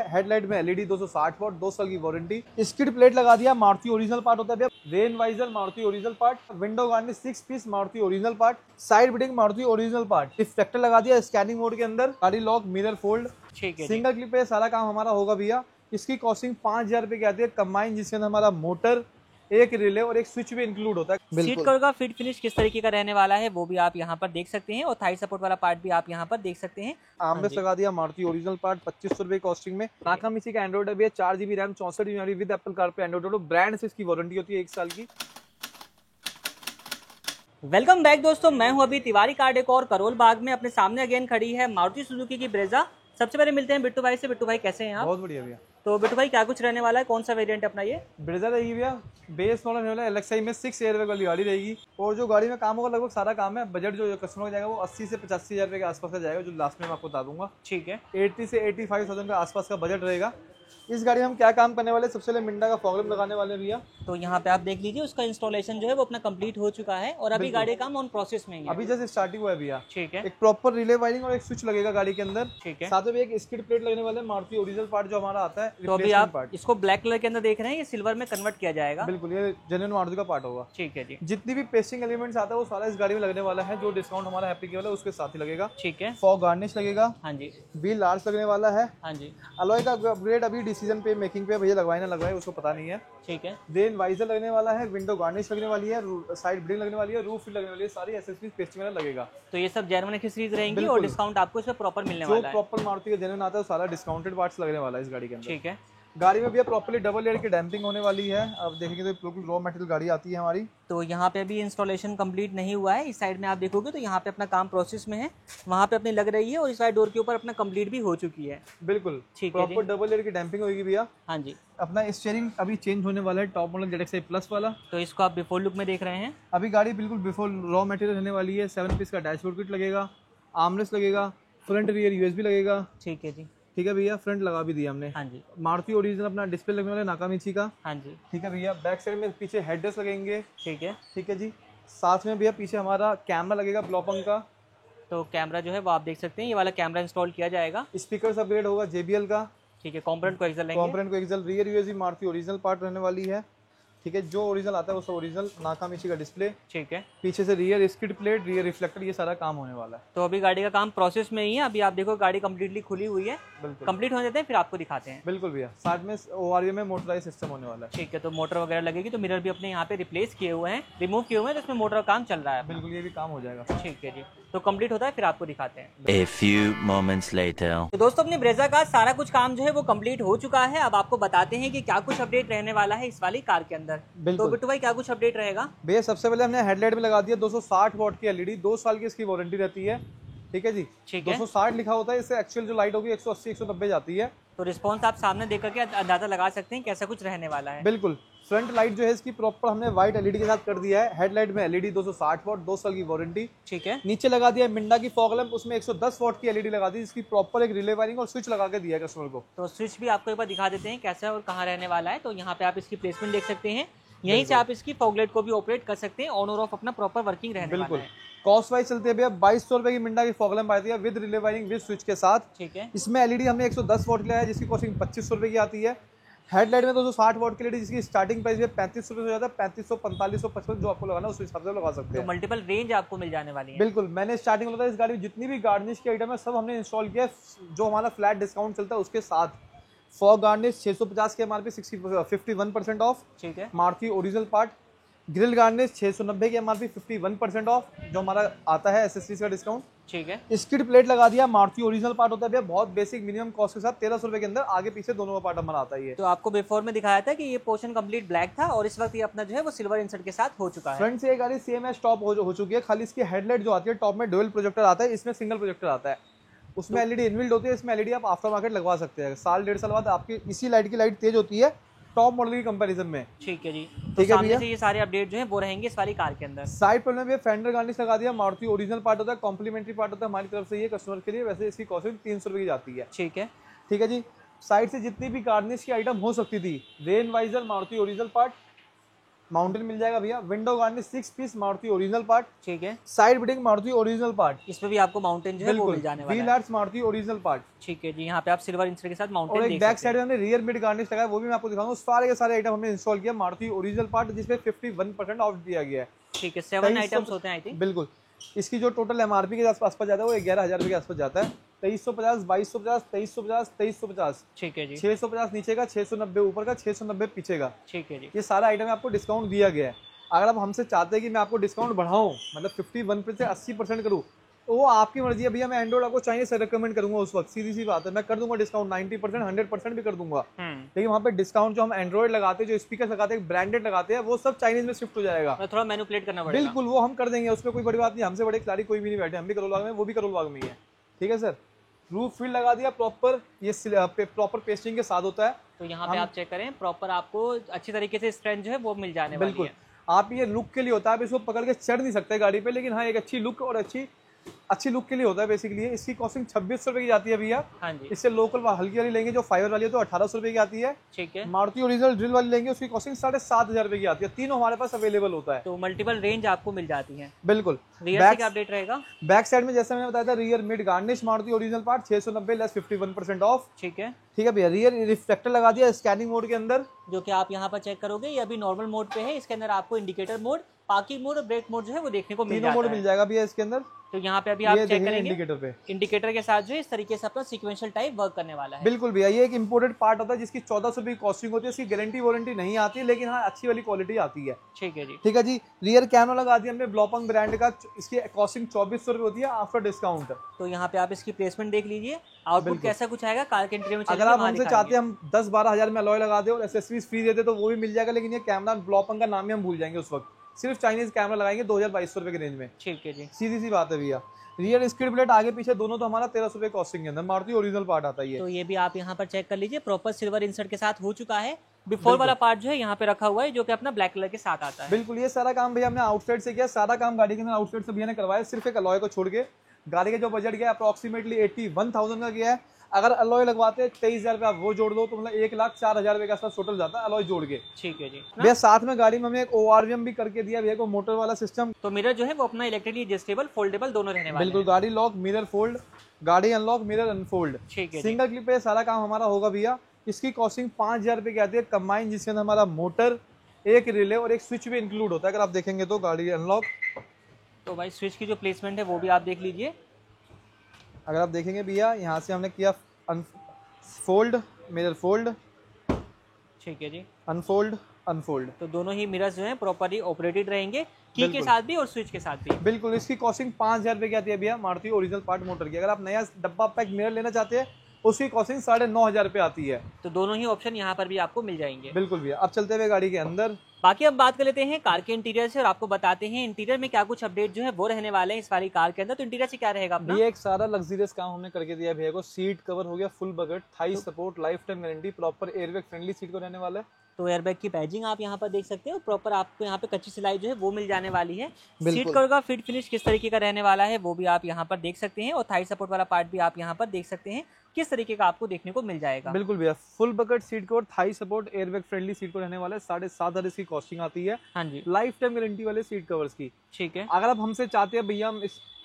Headlight में LED 260 what, 2 साल की वारंटी। स्किड प्लेट लगा दिया, मारुति ओरिजिनल पार्ट होता है भैया। Rain visor Maruti original part, window garnish 6 piece Maruti original part, side beading Maruti original part. Reflector लगा दिया स्कैनिंग मोड के अंदर, गाड़ी lock, mirror fold, single clip पे सारा काम हमारा होगा भैया। इसकी कॉस्टिंग 5000 रुपए की आती है कंबाइन, जिसके अंदर हमारा मोटर, एक रिले और एक स्विच भी इंक्लूड होता है। सीट कवर का फिट फिनिश किस तरीके का रहने वाला है वो भी आप यहाँ पर देख सकते हैं, और थाई सपोर्ट वाला पार्ट भी आप यहाँ पर देख सकते हैं। आर्मरेस्ट लगा दिया मारुति ओरिजिनल पार्ट, 2500 रुपए कॉस्टिंग में। नाकाम इसी का एंड्रॉइड है 4GB RAM, 64GB memory with Apple car पे एंड्रॉइड। ब्रांड से इसकी वारंटी होती है 1 साल की। वेलकम बैक दोस्तों, मैं हूं अभी तिवारी कार डेकोर करोल बाग में। अपने सामने अगेन खड़ी है मारुति सुजुकी की ब्रेजा। सबसे पहले मिलते हैं बिट्टू भाई से। बिट्टू भाई कैसे हैं आप? बहुत बढ़िया भैया। तो बिट्टू भाई क्या कुछ रहने वाला है, कौन सा वेरिएंट अपना ये? ब्रेजा रहेगी भैया, बेस मॉडल वाला एलएक्सआई में 6 एयरबैग वाली गाड़ी रहेगी। और जो गाड़ी में काम होगा लगभग सारा काम है। बजट जो कस्टमर का जाएगा वो 80 से 85 हजार रुपए के आसपास का जाएगा, जो लास्ट में मैं आपको बता दूंगा। ठीक है, 80 से 85,000 के आसपास का बजट रहेगा। इस गाड़ी में हम क्या काम करने वाले, सबसे पहले मिंडा का फॉग लैंप लगाने वाले भैया। तो यहाँ पे आप देख लीजिए, उसका इंस्टॉलेशन जो है वो अपना कंप्लीट हो चुका है और अभी गाड़ी काम ऑन प्रोसेस में ही है। अभी जैसे स्टार्टिंग हुआ है भैया। ठीक है, एक प्रॉपर रिले वायरिंग और एक स्विच लगेगा गाड़ी के अंदर। ठीक है, साथ में एक स्किड प्लेट लगने वाले मारुति ओरिजिनल पार्ट जो हमारा आता है। तो अभी आप इसको ब्लैक कलर के अंदर देख रहे हैं, ये सिल्वर में कन्वर्ट किया जाएगा। बिल्कुल, ये जेन्युइन मारुति का पार्ट होगा। ठीक है जी। जितनी भी पेस्टिंग एलिमेंट्स आता है वो सारा इस गाड़ी में लगने वाला है। जो डिस्काउंट हमारा एप्लीकेबल है उसके साथ ही लगेगा। ठीक है, फॉग गार्निश लगेगा। हाँ जी, व्हील लार्ज लगने वाला है। हाँ जी। अलॉय का अपग्रेड अभी डिसीजन पे मेकिंग पे भैया लगवाए ना लगवाए उसको पता नहीं है। ठीक है, देन वाइजर लगने वाला है, विंडो गार्निश लगने वाली है, साइड ब्रिंग लगने वाली है, रूफ लगने वाली है, सारी एसेसरीज पेस्टिंग में लगेगा। तो ये सब जेन्युइन एक्सेसरीज रहेंगी और डिस्काउंट आपको इसमें प्रॉपर मिलने वाला है। जो प्रॉपर मारुति का जेन्युइन आता है सारा डिस्काउंटेड पार्ट्स लगने वाला है इस गाड़ी के अंदर। ठीक है, गाड़ी में भैया प्रॉपर्ली डबल लेयर की डैम्पिंग होने वाली है। अब देखेंगे तो बिल्कुल रॉ मटेरियल गाड़ी आती है हमारी। तो यहाँ पे अभी इंस्टॉलेशन कंप्लीट नहीं हुआ है। इस साइड में आप देखोगे तो यहाँ पे अपना काम प्रोसेस में है, वहाँ पे अपनी लग रही है, और इस साइड डोर के ऊपर अपना कंप्लीट भी हो चुकी है। बिल्कुल, ठीक है, प्रॉपर डबल लेयर की डैम्पिंग होगी भैया। हाँ जी। अपना स्टीयरिंग अभी चेंज होने वाला है, टॉप मॉडल ZXi प्लस वाला। तो इसको आप बिफोर लुक में देख रहे हैं। अभी गाड़ी बिल्कुल बिफोर रॉ मटेरियल रहने वाली है। 7 पीस का डैशबोर्ड किट लगेगा, आर्मरेस्ट लगेगा, फ्रंट रियर USB लगेगा। ठीक है जी। ठीक है भैया, फ्रंट लगा भी दिया हमने। हाँ जी। मारुति ओरिजिनल अपना डिस्प्ले लगने वाला नाकामिची का। हाँ जी। ठीक है भैया, बैक साइड में पीछे हेडरेस्ट लगेंगे। ठीक है, ठीक है जी। साथ में भैया पीछे हमारा कैमरा लगेगा ब्लॉपंग का। तो कैमरा जो है वो आप देख सकते हैं, ये वाला कैमरा इंस्टॉल किया जाएगा। स्पीकर अपग्रेड होगा JBL का। ठीक है, कॉम्पोनेंट को एक्सल लेंगे। कॉम्पोनेंट को axle, rear USB Maruti original part रहने वाली है। ठीक है, जो ओरिजिनल आता है वो सब ओरिजिनल, नाकामिची का डिस्प्ले। ठीक है, पीछे से rear skid plate, rear reflector, ये सारा काम होने वाला है। तो अभी गाड़ी का काम प्रोसेस में ही है। अभी आप देखो गाड़ी कंप्लीटली खुली हुई है। बिल्कुल कंप्लीट होने देते हैं फिर आपको दिखाते हैं। बिल्कुल भैया, साथ में ORV में मोटराइज सिस्टम होने वाला है। ठीक है, तो मोटर वगैरह लगेगी। तो मिरर भी अपने यहाँ पे रिप्लेस किए हुए हैं, रिमूव किए हुए हैं, तो इसमें मोटर का काम चल रहा है। बिल्कुल, ये भी काम हो जाएगा। ठीक है जी, तो कंप्लीट होता है फिर आपको दिखाते हैं। A few moments later. तो दोस्तों अपनी ब्रेजा का सारा कुछ काम जो है वो कंप्लीट हो चुका है। अब आपको बताते हैं कि क्या कुछ अपडेट रहने वाला है इस वाली कार के अंदर। तो बिट्टू भाई क्या कुछ अपडेट रहेगा? भैया सबसे पहले हमने हेडलाइट में लगा दिया 260 वॉट की LED, 2 साल की इसकी वारंटी रहती है। ठीक है जी। ठीक है, 260 लिखा होता है, इससे एक्चुअल जो लाइट होगी 180 190 जाती है। तो रिस्पॉन्स आप सामने देख करके अंदाजा लगा सकते हैं कैसा कुछ रहने वाला है। बिल्कुल, फ्रंट लाइट जो है इसकी प्रॉपर हमने व्हाइट LED के साथ कर दिया है। हेडलाइट में LED 260 वॉट, 2 साल की वारंटी। ठीक है, नीचे लगा दिया मिंडा की फॉग लैंप, उसमें 110 वॉट की LED लगा दी, जिसकी प्रॉपर एक रिले वायरिंग और स्विच लगा के दिया है कस्टमर को। तो स्विच भी आपको एक बार दिखा देते हैं कैसा और कहाँ रहने वाला है। तो यहाँ पे आप इसकी प्लेसमेंट देख सकते हैं, यहीं से आप इसकी फॉगलाइट को भी ऑपरेट कर सकते हैं। ऑन और ऑफ अपना प्रॉपर वर्किंग रहने वाला है। कॉस्ट वाइज चलते हैं भैया 2200 रुपए की मिंडा की फॉग लैंप आती है with relay wiring with switch के साथ। ठीक है, इसमें LED हमने 110 वॉट लिया है, जिसकी कॉस्टिंग 2500 रुपए की आती है। हेडलाइट में 260 वॉट की LED, जिसकी स्टार्टिंग प्राइस 3500 रुपए से ज्यादा 3500, 4500, 55 जो आपको लगाना है उस हिसाब से लगा सकते तो हैं। मल्टीपल रेंज आपको मिल जाने वाली है। बिल्कुल, मैंने स्टार्टिंग में बताया इस गाड़ी में जितनी भी गार्निश की आइटम है सब हमने इंस्टॉल किया है, जो हमारा फ्लैट डिस्काउंट चलता है उसके साथ। फॉग गार्निश 650 के MRP 51% ऑफ। ठीक है, Maruti original part, grill garnish 690 के MRP 51% ऑफ, जो हमारा आता है एसेसरीज का डिस्काउंट। ठीक है, स्किड प्लेट लगा दिया, मारुति ओरिजिनल पार्ट होता है भैया, बहुत बेसिक मिनिमम कॉस्ट के साथ 1300 रुपए के अंदर, आगे पीछे दोनों का पार्ट हमारा आता है। तो आपको बिफोर में दिखाया था कि ये पोर्शन कंप्लीट ब्लैक था और इस वक्त ये अपना जो है वो सिल्वर इंसर्ट के साथ हो चुका है। फ्रंट से ये गाड़ी सेम एज टॉप हो चुकी है, खाली इसकी हेडलाइट जो आती है टॉप में डुअल प्रोजेक्टर आता है, इसमें सिंगल प्रोजेक्टर आता है। उसमें LED इनबिल्ट होती है, इसमें LED आप आफ्टर मार्केट लगवा सकते हैं। साल 1.5 साल बाद आपकी इसी लाइट की लाइट तेज होती है टॉप मॉडल की कंपैरिजन में। ठीक है जी, तो सामने से ये सारे अपडेट जो है वो रहेंगे इस वाली कार के अंदर। साइड पर में फेंडर गार्निश लगा दिया, मारुति ओरिजिनल पार्ट होता है, कॉम्प्लीमेंट्री पार्ट होता है हमारी तरफ से ये कस्टमर के लिए। वैसे इसकी कॉस्टिंग 300 रुपए की जाती है। ठीक है, ठीक है जी। साइड से जितनी भी गार्निश की आइटम हो सकती थी, rain visor Maruti original part, mounting मिल जाएगा भैया। Window garnish 6 piece Maruti original part. ठीक है, side beading Maruti original part. इसमें भी आपको माउंटेन जो है वो मिल जाने वाला व्हील है। Arts Maruti original part. ठीक है जी, यहाँ पे आप सिल्वर इंसर्ट के साथ और माउंटेन एक देख बैक सकते साइड हैं। में हमने रियर मिड गार्निश लगाया, वो भी मैं आपको दिखाऊंगा। सारे के सारे आइटम हमने इंस्टॉल किया मारुति ओरिजिनल पार्ट, जिसपे 51% ऑफ दिया गया है। ठीक है, 7 आइटम्स होते हैं आई थिंक। बिल्कुल। इसकी जो टोटल एमआरपी के आसपास जाता है वो 11,000 रुपए के आसपास जाता है। 2350, 2250, 2350, 2350। ठीक है जी, 650 नीचे का, 690 ऊपर का, 690 पीछे का। ठीक है जी। ये सारा आइटम में आपको डिस्काउंट दिया गया है। अगर आप हमसे चाहते हैं कि मैं आपको डिस्काउंट बढ़ाऊं, मतलब 51% से 80% करूं, तो वो आपकी मर्जी है भैया। मैं एंड्रॉइड आपको चाहिए से रिकमेंड करूंगा उस वक्त, सीधी सी बात है। मैं कर दूंगा डिस्काउंट 90%, 100% भी कर दूंगा। लेकिन वहाँ पे डिस्काउंट जो हम एंड्रॉइड लगाते हैं, जो स्पीकर लगाते हैं, ब्रांडेड लगाते हैं, वो सब चाइनीज में शिफ्ट हो जाएगा। थोड़ा मैनिपुलेट करना पड़ेगा। बिल्कुल, वो हम कर देंगे, उसमें कोई बड़ी बात नहीं। हमसे बड़े खिलाड़ी कोई भी नहीं बैठे, हम भी करोल बाग में, वो भी करोल बाग में ही है। ठीक है सर। रूफ फील्ड लगा दिया प्रॉपर, ये प्रॉपर पेस्टिंग के साथ होता है। तो यहाँ पे आप चेक करें, प्रॉपर आपको अच्छी तरीके से स्ट्रेंथ जो है वो मिल जाने वाली बिल्कुल। है। आप ये लुक के लिए होता है, आप इसको पकड़ के चढ़ नहीं सकते गाड़ी पे, लेकिन हाँ एक अच्छी लुक और अच्छी लुक के लिए होता है बेसिकली। इसकी कॉस्टिंग 2600 रुपए की जाती है भैया। हाँ जी, इससे लोकल हल्की वाली लेंगे जो फाइबर वाली है तो 1800 रुपए की आती है। ठीक है। मारुति ओरिजिनल ड्रिल वाली लेंगे उसकी कॉस्टिंग 7,500 रुपए की आती है। तीनों हमारे पास अवेलेबल होता है। तो मल्टीपल रेंज आपको मिल जाती है। बिल्कुल। रियर से क्या अपडेट रहेगा? बैक साइड में जैसे मैंने बताया था, rear mid garnish Maruti original part 690 less 51% of. ठीक है, ठीक है भैया। रियर रिफ्लेक्टर लगा दिया स्कैनिंग मोड के अंदर, जो कि आप यहाँ पर चेक करोगे ये अभी नॉर्मल मोड पे है। इसके अंदर आपको इंडिकेटर मोड, पार्किंग मोड और ब्रेक मोड जो है वो देखने को मिल तीनों मोड जाता मिल है। जाएगा भैया इसके अंदर। तो यहाँ पे अभी आप ये चेक देखिए करेंगे, इंडिकेटर पे इंडिकेटर के साथ जो है इस तरीके से अपना सीक्वेंशियल टाइप वर्क करने वाला है। बिल्कुल भैया। ये एक इंपोर्टेड पार्ट होता है जिसकी 1400 रुपए की कॉस्टिंग होती है। इसकी गारंटी वारंटी नहीं आती है, लेकिन हाँ अच्छी वाली क्वालिटी आती है। ठीक है जी, ठीक है जी। रियर कैमरा लगा दिया हमने ब्लॉपंग ब्रांड का, इसकी कॉस्टिंग 2400 रुपए होती है आफ्टर डिस्काउंट। तो यहाँ पे आप इसकी प्लेसमेंट देख लीजिए। आउटपुट कैसा कुछ आएगा कार के इंटीरियर में अगर आप हमसे चाहते हैं हम 10-12 हजार में अलॉय लगा दे और एसेसरीज फ्री देते तो वो भी मिल जाएगा, लेकिन ये कैमरा ब्लॉपंग का नाम ही हम भूल जाएंगे उस वक्त। सिर्फ चाइनीज कैमरा लगाएंगे 2200 रुपए के रेंज में। ठीक है जी, सीधी सी बात है भैया। रियर स्किड प्लेट आगे पीछे दोनों तो हमारा 1300 रुपए कॉस्टिंग के अंदर, मारुति ओरिजिनल पार्ट आता है ये। तो ये भी आप यहाँ पर चेक कर लीजिए, प्रॉपर सिल्वर इंसर्ट के साथ हो चुका है। बिफोर वाला पार्ट जो है यहाँ पे रखा हुआ है, जो कि अपना ब्लैक कलर के साथ आता है। बिल्कुल। ये सारा काम भैया हमने आउटसाइड से किया, सारा काम गाड़ी के अंदर आउटसाइड से भैया ने करवाया, सिर्फ एक अलॉय को छोड़ के। गाड़ी का जो बजट गया अप्रोक्सीमेटली 81,000 का गया है। अगर अलॉय लगवाते 23,000 रुपये आप वो जोड़ दो तो मतलब 1,04,000 रुपए के आसपास टोटल जाता है अलॉय जोड़ के। ठीक है जी। भैया साथ में गाड़ी में हमने एक ORVM भी करके दिया भैया को, मोटर वाला सिस्टम। तो मिरर जो है वो अपना इलेक्ट्रिकली एडजस्टेबल, फोल्डेबल दोनों रहने वाले बिल्कुल। गाड़ी लॉक, मिरर फोल्ड, गाड़ी अनलॉक, मिरर अनफोल्ड। ठीक है जी। सिंगल क्लिप पे सारा काम हमारा होगा भैया। इसकी कॉस्टिंग 5,000 रुपए की आती है कंबाइन, जिसके अंदर हमारा मोटर, एक रिले और एक स्विच भी इंक्लूड होता है। अगर आप देखेंगे तो गाड़ी अनलॉक। तो भाई स्विच की जो प्लेसमेंट है वो भी आप देख लीजिए। अगर आप देखेंगे भैया यहाँ से हमने किया फोल्ड, मिरर फोल्ड, ठीक है जी। Unfold, unfold. तो दोनों ही मिरर्स जो है प्रॉपरली ऑपरेटेड रहेंगे, की के साथ भी और स्विच के साथ भी। बिल्कुल। इसकी कॉस्टिंग 5,000 रुपए की आती है भैया मारुति ओरिजिनल पार्ट मोटर की। अगर आप नया डब्बा पैक मिरर लेना चाहते हैं उसकी कॉस्टिंग 9,500 रुपए आती है। तो दोनों ही ऑप्शन यहाँ पर भी आपको मिल जाएंगे। बिल्कुल भैया। अब चलते हुए गाड़ी के अंदर, बाकी अब बात कर लेते हैं कार के इंटीरियर से और आपको बताते हैं इंटीरियर में क्या कुछ अपडेट जो है वो रहने वाले हैं इस वाली कार के अंदर। तो इंटीरियर से क्या रहेगा अपना? ये एक सारा लग्जरियस काम हमने करके दिया भैया को। सीट कवर हो गया full bucket, Thai support, life time guarantee, proper airbag friendly seat को रहने वाला है। तो एयरबैग की पैजिंग आप यहाँ पर देख सकते हो, प्रॉपर आपको यहाँ पे कच्ची सिलाई जो है वो मिल जाने वाली है। सीट कवर का फिट फिनिश किस तरीके का रहने वाला है वो भी आप यहाँ पर देख सकते हैं, और थाई सपोर्ट वाला पार्ट भी आप यहाँ पर देख सकते हैं किस तरीके का आपको देखने को मिल जाएगा। बिल्कुल भैया। Full bucket seat cover, Thai support, airbag friendly seat को रहने वाला है। 7,500 इसकी कॉस्टिंग आती है। हाँ जी, लाइफ टाइम गारंटी वाले सीट कवर्स की। ठीक है। अगर आप हमसे चाहते हैं भैया हम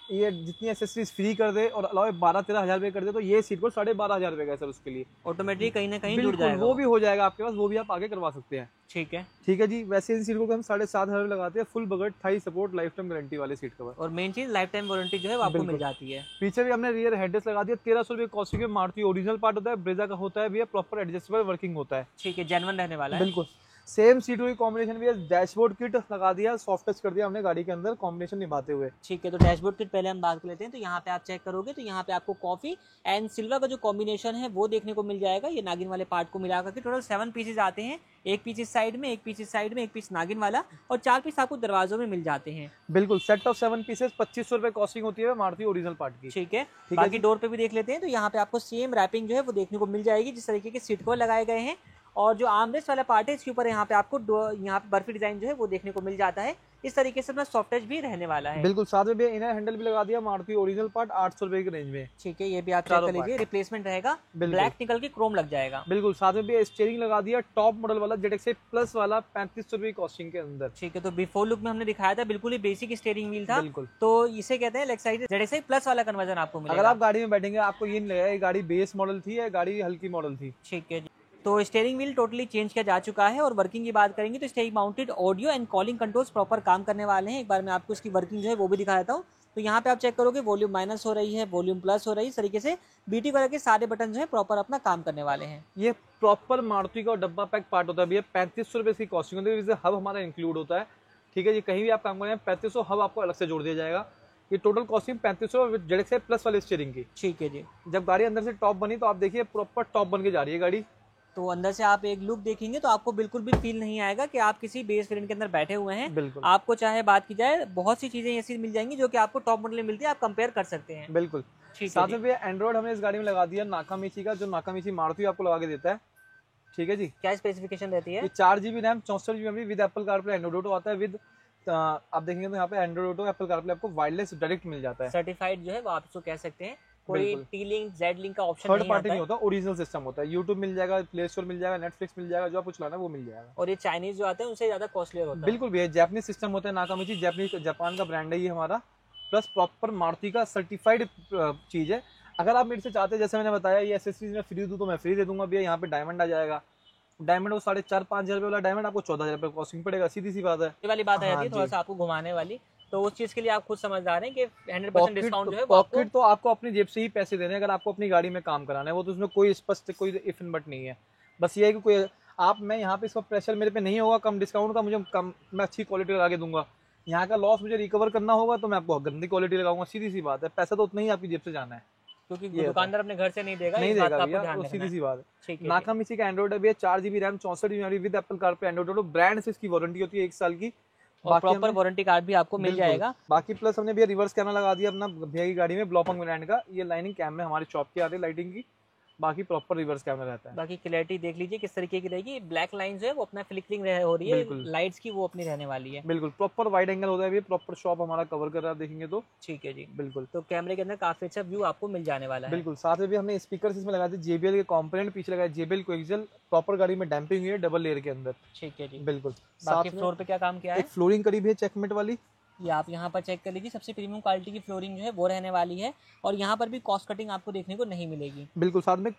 ये जितनी एसेसरीज फ्री कर दे और अलॉय 12-13 रुपए कर दे, तो ये सीट को 12,500 रुपए का है सर उसके लिए। ऑटोमेटिक कहीं ना कहीं जुड़ बिल्कुल, जाएगा वो भी हो जाएगा आपके पास, वो भी आप आगे करवा सकते हैं। ठीक है। ठीक है जी। वैसे इन सीट को हम 7,500 लगाते हैं। Full bucket, Thai support, life time guarantee वाले सीट कवर। और मेन चीज लाइफ टाइम वारंटी जो है वो आपको मिल जाती है। पीछे भी हमने रियर हेडरेस्ट लगा दिया। 1300 रुपए कॉस्टिंग है। मारुति ओरिजिनल पार्ट होता है, ब्रेजा का होता है भैया, प्रॉपर एडजस्टेबल वर्किंग होता है। ठीक है, जेन्युइन रहने वाला है। बिल्कुल। सेम सीट की कॉम्बिनेशन भी है। डैशबोर्ड किट लगा दिया, सॉफ्ट टच कर दिया हमने गाड़ी के अंदर कॉम्बिनेशन निभाते हुए। ठीक है। तो डैशबोर्ड किट पहले हम बात कर लेते हैं। तो यहाँ पे आप चेक करोगे तो यहाँ पे आपको कॉफी एंड सिल्वर का जो कॉम्बिनेशन है वो देखने को मिल जाएगा। ये नागिन वाले पार्ट को मिला करके टोटल 7 पीसेज आते हैं। एक पीस इस साइड में, एक पीस इस साइड में, एक पीस नागिन वाला, और 4 पीस आपको दरवाजों में मिल जाते हैं। बिल्कुल। सेट ऑफ 7 पीसेस 2500 रुपए कॉस्टिंग होती है मारुति ओरिजिनल पार्ट की। ठीक है। बाकी डोर पे भी देख लेते हैं। तो यहाँ पे आपको सेम रैपिंग जो है वो देखने को मिल जाएगी, जिस तरीके के सीट कवर लगाए गए हैं। और जो आर्मरेस्ट वाला पार्ट है इसके ऊपर यहाँ पे आपको यहाँ पे बर्फी डिजाइन जो है वो देखने को मिल जाता है। इस तरीके से अपना सॉफ्ट टच भी रहने वाला है। बिल्कुल, साथ में भी इनर हैंडल भी लगा दिया मारुति ओरिजिनल पार्ट 800 रुपए की रेंज में। ठीक है, ये भी आप चेक कर लीजिए, रिप्लेसमेंट रहेगा, ब्लैक निकल के क्रोम लग जाएगा। बिल्कुल, साथ में भी स्टीयरिंग लगा दिया टॉप मॉडल वाला ZXi प्लस वाला 3500 रुपए की कॉस्टिंग के अंदर। ठीक है, तो बिफोर लुक में हमने दिखाया था बिल्कुल ही बेसिक स्टीयरिंग व्हील था। बिल्कुल, तो इसे कहते हैं ZXi प्लस वाला कन्वर्जन आपको मिलेगा। अगर आप गाड़ी में बैठेंगे आपको ये नहीं लगेगा ये गाड़ी बेस मॉडल थी या गाड़ी हल्की मॉडल थी। ठीक है जी, तो स्टीयरिंग व्हील टोटली चेंज किया जा चुका है। और वर्किंग की बात करेंगे तो steering mounted audio and calling controls proper काम करने वाले हैं। एक बार मैं आपको इसकी वर्किंग जो है वो भी दिखा देता हूँ। तो यहाँ पे आप चेक करोगे वॉल्यूम माइनस हो रही है, वॉल्यूम प्लस हो रही है। इस तरीके से बीटी वगैरह के सारे बटन जो है प्रॉपर अपना काम करने वाले हैं। ये प्रॉपर मारुति का डब्बा पैक पार्ट होता है भैया, 3500 रुपए इसकी कॉस्टिंग होती है। इससे हब हमारा इंक्लूड होता है। ठीक है जी, कहीं भी आप काम करें 3500, हब आपको अलग से जोड़ दिया जाएगा। ये टोटल कॉस्टिंग 3500 ZXi प्लस वाले स्टीयरिंग की। ठीक है जी, जब गाड़ी अंदर से टॉप बनी तो आप देखिए प्रॉपर टॉप बन के जा रही है गाड़ी। तो अंदर से आप एक लुक देखेंगे तो आपको बिल्कुल भी फील नहीं आएगा कि आप किसी बेस वेरिएंट के अंदर बैठे हुए हैं। बिल्कुल, आपको चाहे बात की जाए बहुत सी चीजें ऐसी मिल जाएंगी जो कि आपको टॉप मॉडल में मिलती है, आप कंपेयर कर सकते हैं। बिल्कुल। साथ में भैया एंड्रॉइड हमने इस गाड़ी में लगा दिया नाकामिची का, जो नाकामिची मारुति आपको लगा के देता है। ठीक है जी, क्या स्पेसिफिकेशन रहती है? 4 GB RAM 64 GB memory with Apple CarPlay Android auto आता है। विद आप देखेंगे तो यहाँ पे एंड्रॉइड ऑटो एप्पल कारप्ले आपको वायरलेस डायरेक्ट मिल जाता है। सर्टिफाइड जो है वो आप इसको कह सकते हैं। कोई टी लिंक जेड लिंक का ऑप्शन थर्ड नहीं पार्टी आता नहीं है। होता, ओरिजिनल सिस्टम होता है। यूट्यूब मिल जाएगा, प्ले स्टोर मिल जाएगा, नेटफ्लिक्स मिल जाएगा, जो आप कुछ लाना है वो मिल जाएगा। और ये चाइनीज जो आते हैं उनसे ज्यादा कॉस्टलियर होता है। बिल्कुल भैया, जापानीज सिस्टम होता है नाकामिची, जापान का ब्रांड है ये हमारा। प्लस प्रॉपर मारुति का सर्टिफाइड चीज है। अगर आप मेरे से चाहते हैं जैसे मैंने बताया ये एसेसरीज में फ्री दूं तो मैं फ्री दे दूंगा भैया। यहाँ पे डायमंड आ जाएगा, डायमंड वो 4,500-5,000 रुपए वाला डायमंड आपको 14,000 रुपए कॉस्टिंग पड़ेगा। सीधी सी बात है। ये वाली बात आ जाती है थोड़ा सा आपको घुमाने वाली, तो उस चीज के लिए आप खुद समझदार हैं कि 100% डिस्काउंट जो है वो पॉकेट तो आपको अपनी जेब से ही पैसे देने हैं। अगर आपको अपनी गाड़ी में काम कराना है वो तो उसमें कोई स्पष्ट कोई इफ एंड बट नहीं है। बस ये है कि कोई आप मैं यहाँ पे इसका प्रेशर मेरे पे नहीं होगा कम डिस्काउंट का, मुझे कम मैं अच्छी क्वालिटी लगा के दूंगा। यहाँ का लॉस मुझे रिकवर करना होगा तो मैं आपको गंदी क्वालिटी लगाऊंगा। सीधी सी बात है, पैसा तो उतना ही आपकी जेब से जाना है, क्योंकि दुकानदार अपने घर से नहीं देगा, नहीं इस बात देगा का आपको भैया, ध्यान वो रखना सीधी है। सी बात है। ठीक है, नाकामिची का एंड्रॉइड है भैया, 4 GB RAM 64 GB memory with Apple CarPlay Android auto. Brand से इसकी वारंटी होती है 1 साल की। और प्रॉपर वारंटी कार्ड भी आपको मिल जाएगा। बाकी प्लस हमने भैया रिवर्स कैमरा लगा दिया अपना भैया की गाड़ी में, ब्लॉपंग ब्रांड का। ये लाइनिंग कैमरे हमारी शॉप की आती है लाइटिंग की। बाकी प्रॉपर रिवर्स कैमरा रहता है। बाकी क्लैरिटी देख लीजिए किस तरीके की रहेगी। ब्लैक लाइन जो है वो अपना फ्लिकरिंग हो रही है, लाइट्स की वो अपनी रहने वाली है। बिल्कुल प्रॉपर वाइड एंगल होता है भैया, प्रॉपर शॉप हमारा कवर कर रहा है देखेंगे तो। ठीक है जी, बिल्कुल। तो कैमरे के अंदर काफी अच्छा व्यू आपको मिल जाने वाला है। बिल्कुल, साथ में भी हमने स्पीकर इसमें लगाए थे JBL के कंपोनेंट, पीछे लगाए JBL कोएक्सियल। प्रॉपर गाड़ी में डैम्पिंग हुई है डबल लेयर के अंदर। ठीक है जी, बिल्कुल। बाकी साथ फ्लोर पे क्या काम किया में है? एक फ्लोरिंग करी भी है चेकमेट वाली, ये आप यहाँ पर चेक कर लीजिए। सबसे प्रीमियम क्वालिटी की फ्लोरिंग जो है वो रहने वाली है। और यहाँ पर भी कॉस्ट कटिंग आपको देखने को नहीं मिलेगी। बिल्कुल। साथ में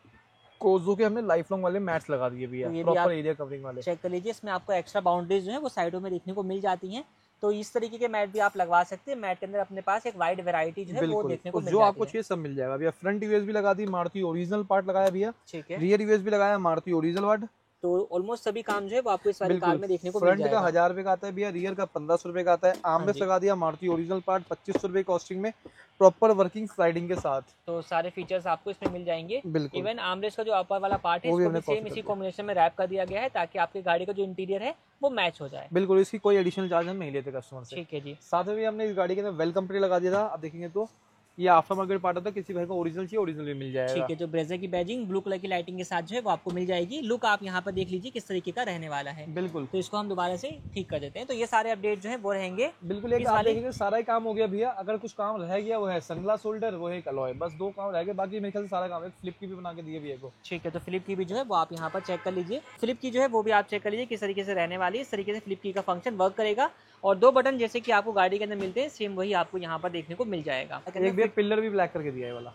कोजो के हमने लाइफ लॉन्ग वाले मैट्स लगा दिए भी तो ये है, भी प्रॉपर आप एरिया कवरिंग वाले। चेक कर लीजिए, इसमें आपको एक्स्ट्रा बाउंड्रीज जो है वो साइडों में देखने को मिल जाती हैं। तो इस तरीके के मैट भी आप लगवा सकते हैं। मैट के अंदर अपने पास एक वाइड वैरायटी जो है वो देखने को बिल्कुल, मिल जो जाती आपको है। चाहिए सब मिल जाएगा भैया। फ्रंट यूएसबी लगा दी, मारुति ओरिजिनल पार्ट लगाया भैया। ठीक है, रियर यूएसबी लगाया, मारुति ओरिजिनल पार्ट। तो ऑलमोस्ट सभी काम जो है वो आपको इस वाली कार में देखने को मिल फ्रंट का जाएगा। 1000 रुपए का आता है भैया, रियर का 1500 रुपए का आता है। आर्मरेस्ट लगा दिया मारुति ओरिजिनल पार्ट 2500 रुपए कॉस्टिंग में, प्रॉपर वर्किंग स्लाइडिंग के साथ। तो सारे फीचर्स आपको इसमें मिल जाएंगे। बिल्कुल। इवन आर्मरेस्ट का जो अपर वाला पार्ट है वो भी इसको हमने भी सेम copy इसी कर कॉम्बिनेशन में रैप कर दिया गया है ताकि आपकी गाड़ी का जो इंटीरियर है वो मैच हो जाए। बिल्कुल, इसकी कोई एडिशनल चार्ज हम नहीं लेते कस्टमर से। ठीक है जी, साथ में भी हमने इस गाड़ी के अंदर वेलकम प्लेट लगा दिया था। आप देखेंगे तो ये आफ्टर मार्केट पार्ट होता है, किसी भाई को ओरिजिनल चाहिए ओरिजिनल भी मिल जाएगा। ठीक है। जो ब्रेजा की बैजिंग ब्लू कलर की लाइटिंग के साथ जो है वो आपको मिल जाएगी। लुक आप यहाँ पर देख लीजिए किस तरीके का रहने वाला है। बिल्कुल तो इसको हम दोबारा से ठीक कर देते हैं। तो ये सारे अपडेट जो है वो रहेंगे। बिल्कुल। एक आप देखेंगे सारा ही काम हो गया भैया। अगर कुछ काम रह गया वो है सनग्लास होल्डर, वो है अलॉय, बस 2 काम रह गए। बाकी मेरे ख्याल से सारा काम है। फ्लिप की भी बना के दिए भैया को। ठीक है, तो फ्लिप की भी जो है वो आप यहाँ पर चेक कर लीजिए। फ्लिप की जो है वो भी आप चेक कर लीजिए किस तरीके से रहने वाली है। इस तरीके से फ्लिप की का फंक्शन वर्क करेगा। और 2 बटन जैसे कि आपको गाड़ी के अंदर मिलते हैं सेम वही आपको यहाँ पर देखने को मिल जाएगा। एक भैया पिलर भी ब्लैक करके दिया है वाला,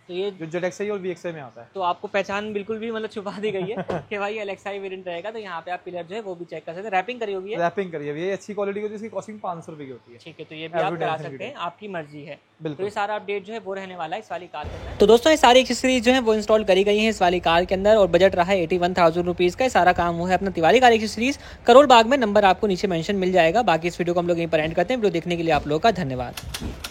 तो ये जो ZXi और VXi में आता है। तो आपको पहचान बिल्कुल भी मतलब छुपा दी गई है कि भाई LXi वेरिएंट रहेगा। तो यहाँ पे आप पिलर जो है वो भी चेक कर सकते हैं। रैपिंग करी होगी है, रैपिंग करिए भैया, ये अच्छी क्वालिटी की होती है। इसकी कॉस्टिंग 500 रुपए की होती है। ठीक है, तो ये भी आप करा सकते हैं, आपकी मर्जी है। तो बिल्कुल। ये सारा अपडेट जो है वो रहने वाला है इस वाली कार के अंदर। तो दोस्तों ये सारी एक्सेसरीज जो है वो इंस्टॉल करी गई है इस वाली कार के अंदर। और बजट रहा है 81,000 रुपीज़ का। सारा काम वो है अपना तिवारी कार एक्सेसरीज, करोल बाग में। नंबर आपको नीचे मेंशन मिल जाएगा। बाकी इस वीडियो को हम लोग यहीं पर एंड करते हैं। वीडियो देखने के लिए आप लोगों का धन्यवाद।